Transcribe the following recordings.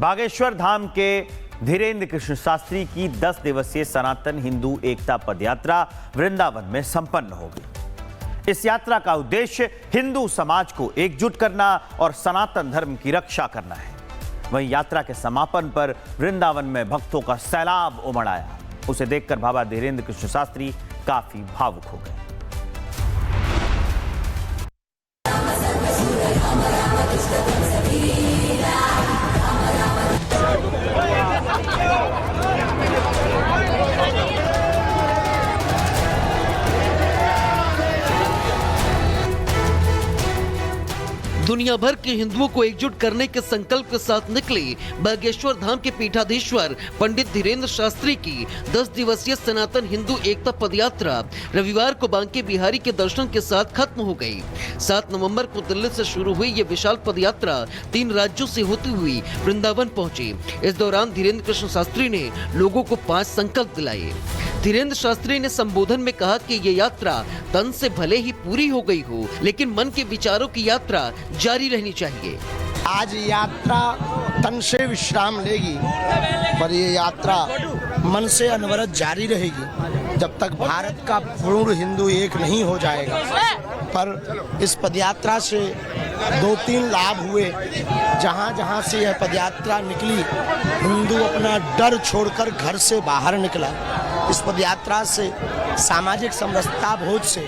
बागेश्वर धाम के धीरेन्द्र कृष्ण शास्त्री की 10 दिवसीय सनातन हिंदू एकता पदयात्रा वृंदावन में संपन्न होगी। इस यात्रा का उद्देश्य हिंदू समाज को एकजुट करना और सनातन धर्म की रक्षा करना है। वहीं यात्रा के समापन पर वृंदावन में भक्तों का सैलाब उमड़ आया। उसे देखकर बाबा धीरेन्द्र कृष्ण शास्त्री काफी भावुक हो गए। दुनिया भर के हिंदुओं को एकजुट करने के संकल्प के साथ निकली बागेश्वर धाम के पीठाधीश्वर पंडित धीरेन्द्र शास्त्री की 10 दिवसीय सनातन हिंदू एकता पदयात्रा रविवार को बांके बिहारी के दर्शन के साथ खत्म हो गई। 7 नवंबर को दिल्ली से शुरू हुई ये विशाल पदयात्रा 3 राज्यों से होती हुई वृंदावन पहुंची। इस दौरान धीरेन्द्र कृष्ण शास्त्री ने लोगों को 5 संकल्प दिलाए। धीरेन्द्र शास्त्री ने संबोधन में कहा कि ये यात्रा तन से भले ही पूरी हो गई हो, लेकिन मन के विचारों की यात्रा जारी रहनी चाहिए। आज यात्रा तन से विश्राम लेगी, पर ये यात्रा मन से अनवरत जारी रहेगी जब तक भारत का पूर्ण हिंदू एक नहीं हो जाएगा। पर इस पदयात्रा से 2-3 लाभ हुए। जहाँ जहाँ से यह पदयात्रा निकली, हिंदू अपना डर छोड़कर घर से बाहर निकला। इस पदयात्रा से सामाजिक समरसता बोध से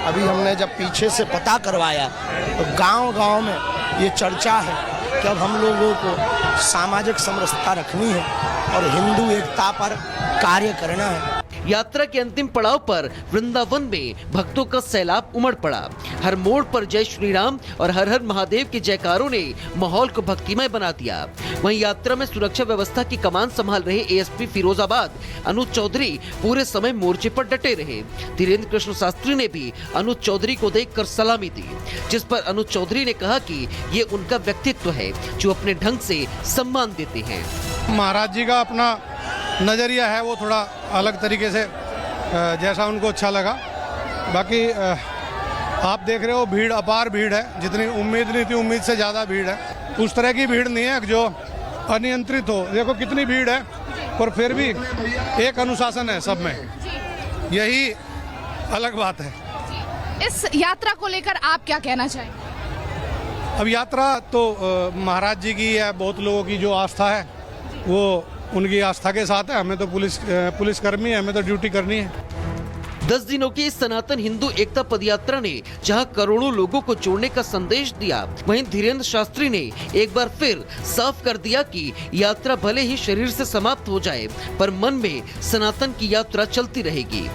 अभी हमने जब पीछे से पता करवाया तो गांव-गांव में ये चर्चा है कि अब हम लोगों को सामाजिक समरसता रखनी है और हिंदू एकता पर कार्य करना है। यात्रा के अंतिम पड़ाव पर वृंदावन में भक्तों का सैलाब उमड़ पड़ा। हर मोड़ पर जय श्री राम और हर हर महादेव के जयकारों ने माहौल को भक्तिमय बना दिया। वहीं यात्रा में सुरक्षा व्यवस्था की कमान संभाल रहे एएसपी फिरोजाबाद अनुज चौधरी पूरे समय मोर्चे पर डटे रहे। धीरेन्द्र कृष्ण शास्त्री ने भी अनुज चौधरी को देखकर सलामी दी, जिस पर अनुज चौधरी ने कहा कि ये उनका व्यक्तित्व है जो अपने ढंग से सम्मान देते हैं। महाराज जी का अपना नज़रिया है, वो थोड़ा अलग तरीके से जैसा उनको अच्छा लगा। बाकी आप देख रहे हो भीड़, अपार भीड़ है। जितनी उम्मीद नहीं थी, उम्मीद से ज़्यादा भीड़ है। उस तरह की भीड़ नहीं है जो अनियंत्रित हो। देखो कितनी भीड़ है, पर फिर भी एक अनुशासन है सब में, यही अलग बात है। इस यात्रा को लेकर आप क्या कहना चाहेंगे? अब यात्रा तो महाराज जी की है, बहुत लोगों की जो आस्था है वो उनकी आस्था के साथ है। हमें तो पुलिस कर्मी है, हमें तो ड्यूटी करनी है। 10 दिनों की इस सनातन हिंदू एकता पदयात्रा ने जहां करोड़ों लोगों को जोड़ने का संदेश दिया, वहीं धीरेन्द्र शास्त्री ने एक बार फिर साफ कर दिया कि यात्रा भले ही शरीर से समाप्त हो जाए, पर मन में सनातन की यात्रा चलती रहेगी।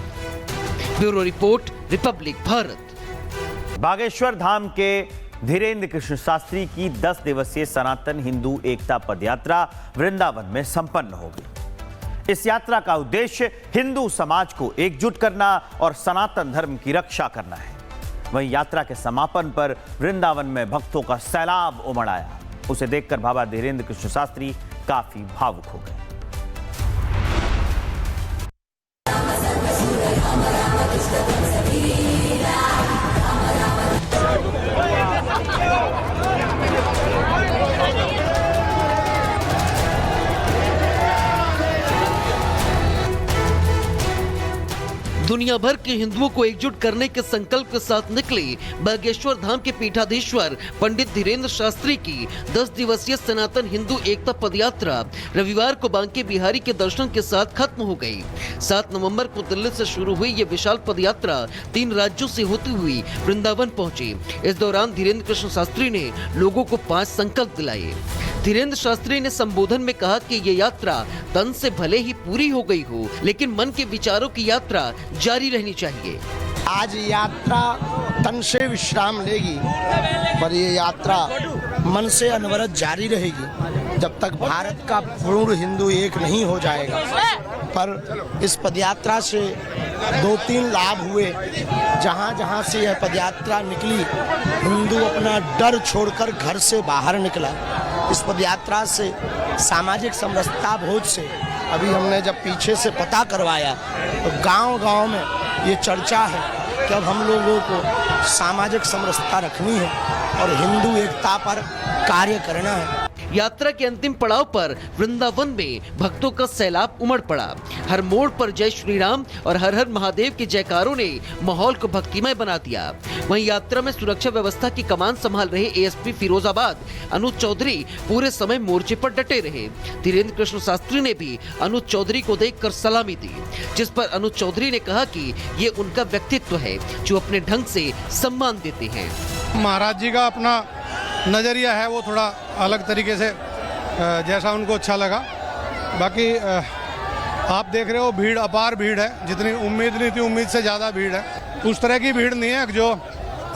Bureau report, Republic Bharat. Bageshwar Dham के धीरेन्द्र कृष्ण शास्त्री की 10 दिवसीय सनातन हिंदू एकता पदयात्रा वृंदावन में संपन्न होगी। इस यात्रा का उद्देश्य हिंदू समाज को एकजुट करना और सनातन धर्म की रक्षा करना है। वहीं यात्रा के समापन पर वृंदावन में भक्तों का सैलाब उमड़ आया। उसे देखकर बाबा धीरेन्द्र कृष्ण शास्त्री काफी भावुक हो गए। दुनिया भर के हिंदुओं को एकजुट करने के संकल्प के साथ निकली बागेश्वर धाम के पीठाधीश्वर पंडित धीरेन्द्र शास्त्री की 10 दिवसीय सनातन हिंदू एकता पदयात्रा रविवार को बांके बिहारी के दर्शन के साथ खत्म हो गई। 7 नवंबर को दिल्ली से शुरू हुई ये विशाल पदयात्रा 3 राज्यों से होती हुई वृंदावन पहुंची। इस दौरान धीरेन्द्र कृष्ण शास्त्री ने लोगों को 5 संकल्प दिलाए। धीरेन्द्र शास्त्री ने संबोधन में कहा कि ये यात्रा तन से भले ही पूरी हो गई हो, लेकिन मन के विचारों की यात्रा जारी रहनी चाहिए। आज यात्रा तन से विश्राम लेगी, पर ये यात्रा मन से अनवरत जारी रहेगी जब तक भारत का पूर्ण हिंदू एक नहीं हो जाएगा। पर इस पदयात्रा से 2-3 लाभ हुए। जहाँ जहाँ से यह पदयात्रा निकली, हिंदू अपना डर छोड़कर घर से बाहर निकला। इस पदयात्रा से सामाजिक समरसता बोध से अभी हमने जब पीछे से पता करवाया तो गांव-गांव में ये चर्चा है कि अब हम लोगों को सामाजिक समरसता रखनी है और हिंदू एकता पर कार्य करना है। यात्रा के अंतिम पड़ाव पर वृंदावन में भक्तों का सैलाब उमड़ पड़ा। हर मोड़ पर जय श्री राम और हर हर महादेव के जयकारों ने माहौल को भक्तिमय बना दिया। वहीं यात्रा में सुरक्षा व्यवस्था की कमान संभाल रहे एएसपी फिरोजाबाद अनुज चौधरी पूरे समय मोर्चे पर डटे रहे। धीरेन्द्र कृष्ण शास्त्री ने भी अनुज चौधरी को देखकर सलामी दी, जिस पर अनुज चौधरी ने कहा कि ये उनका व्यक्तित्व है जो अपने ढंग से सम्मान देते हैं। महाराज जी का अपना नज़रिया है वो थोड़ा अलग तरीके से जैसा उनको अच्छा लगा। बाकी आप देख रहे हो भीड़ अपार भीड़ है, जितनी उम्मीद नहीं थी उम्मीद से ज़्यादा भीड़ है। उस तरह की भीड़ नहीं है जो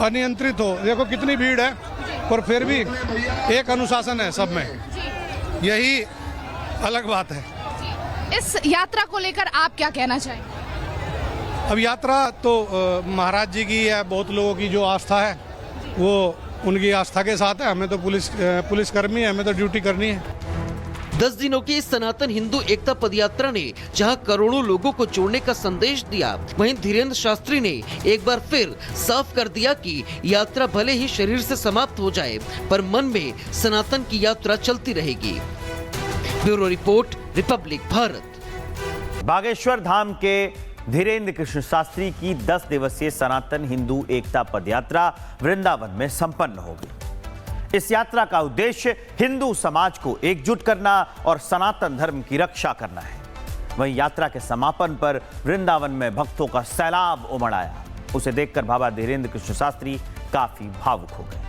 अनियंत्रित हो। देखो कितनी भीड़ है, पर फिर भी एक अनुशासन है सब में, यही अलग बात है। इस यात्रा को लेकर आप क्या कहना चाहेंगे? अब यात्रा तो महाराज जी की है, बहुत लोगों की जो आस्था है वो उनकी आस्था के साथ है। हमें तो पुलिस कर्मी है, हमें तो ड्यूटी करनी है। 10 दिनों की इस सनातन हिंदू एकता पदयात्रा ने जहां करोड़ों लोगों को जोड़ने का संदेश दिया, वहीं धीरेन्द्र शास्त्री ने एक बार फिर साफ कर दिया कि यात्रा भले ही शरीर से समाप्त हो जाए, पर मन में सनातन की यात्रा चलती रहेगी। Bureau report, Republic Bharat. Bageshwar Dham के धीरेन्द्र कृष्ण शास्त्री की 10 दिवसीय सनातन हिंदू एकता पदयात्रा वृंदावन में संपन्न होगी। इस यात्रा का उद्देश्य हिंदू समाज को एकजुट करना और सनातन धर्म की रक्षा करना है। वहीं यात्रा के समापन पर वृंदावन में भक्तों का सैलाब उमड़ आया। उसे देखकर बाबा धीरेन्द्र कृष्ण शास्त्री काफी भावुक हो गए।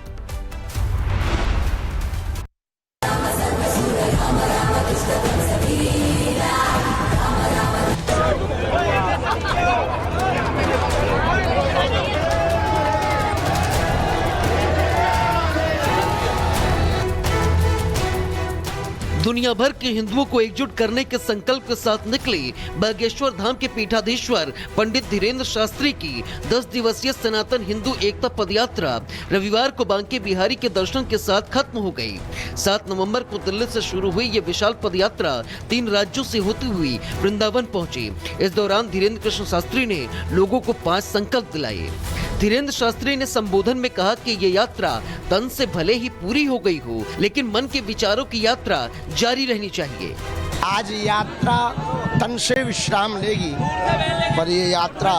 दुनिया भर के हिंदुओं को एकजुट करने के संकल्प के साथ निकली बागेश्वर धाम के पीठाधीश्वर पंडित धीरेन्द्र शास्त्री की 10 दिवसीय सनातन हिंदू एकता पदयात्रा रविवार को बांके बिहारी के दर्शन के साथ खत्म हो गई। 7 नवंबर को दिल्ली से शुरू हुई ये विशाल पदयात्रा 3 राज्यों से होती हुई वृंदावन पहुंची। इस दौरान धीरेन्द्र कृष्ण शास्त्री ने लोगों को 5 संकल्प दिलाए। धीरेन्द्र शास्त्री ने संबोधन में कहा कि ये यात्रा तन से भले ही पूरी हो गई हो, लेकिन मन के विचारों की यात्रा जारी रहनी चाहिए। आज यात्रा तन से विश्राम लेगी, पर ये यात्रा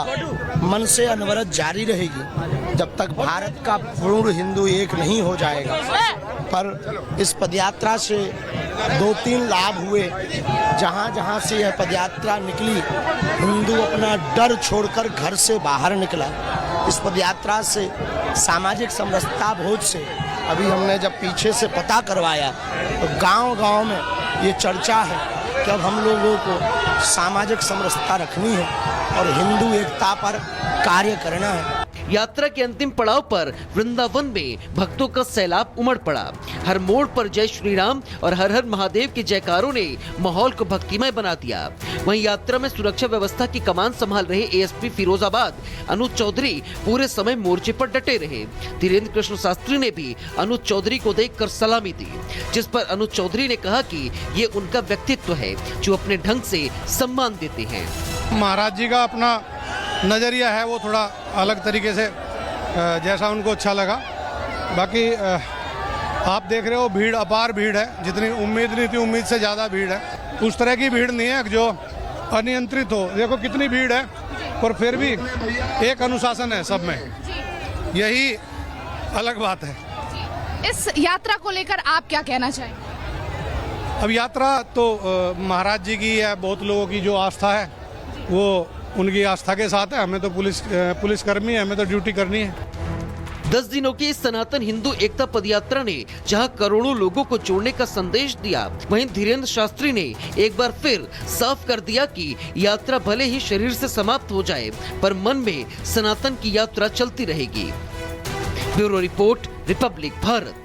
मन से अनवरत जारी रहेगी जब तक भारत का पूर्ण हिंदू एक नहीं हो जाएगा। पर इस पदयात्रा से 2-3 लाभ हुए। जहाँ जहाँ से यह पदयात्रा निकली, हिंदू अपना डर छोड़कर घर से बाहर निकला। इस पदयात्रा से सामाजिक समरसता बोध से अभी हमने जब पीछे से पता करवाया तो गांव-गांव में ये चर्चा है कि अब हम लोगों को सामाजिक समरसता रखनी है और हिंदू एकता पर कार्य करना है। यात्रा के अंतिम पड़ाव पर वृंदावन में भक्तों का सैलाब उमड़ पड़ा। हर मोड़ पर जय श्री राम और हर हर महादेव के जयकारों ने माहौल को भक्तिमय बना दिया। वहीं यात्रा में सुरक्षा व्यवस्था की कमान संभाल रहे एएसपी फिरोजाबाद अनुज चौधरी पूरे समय मोर्चे पर डटे रहे। धीरेन्द्र कृष्ण शास्त्री ने भी अनुज चौधरी को देखकर सलामी दी, जिस पर अनुज चौधरी ने कहा कि ये उनका व्यक्तित्व है जो अपने ढंग से सम्मान देते हैं। महाराज जी का अपना नज़रिया है वो थोड़ा अलग तरीके से जैसा उनको अच्छा लगा। बाकी आप देख रहे हो भीड़ अपार भीड़ है, जितनी उम्मीद नहीं थी उम्मीद से ज़्यादा भीड़ है। उस तरह की भीड़ नहीं है जो अनियंत्रित हो। देखो कितनी भीड़ है, पर फिर भी एक अनुशासन है सब में, यही अलग बात है। इस यात्रा को लेकर आप क्या कहना चाहेंगे? अब यात्रा तो महाराज जी की है, बहुत लोगों की जो आस्था है वो उनकी आस्था के साथ है। हमें तो पुलिस कर्मी है, हमें तो ड्यूटी करनी है। 10 दिनों की इस सनातन हिंदू एकता पदयात्रा ने जहां करोड़ों लोगों को जोड़ने का संदेश दिया, वहीं धीरेन्द्र शास्त्री ने एक बार फिर साफ कर दिया कि यात्रा भले ही शरीर से समाप्त हो जाए, पर मन में सनातन की यात्रा चलती रहेगी। Bureau report, Republic Bharat.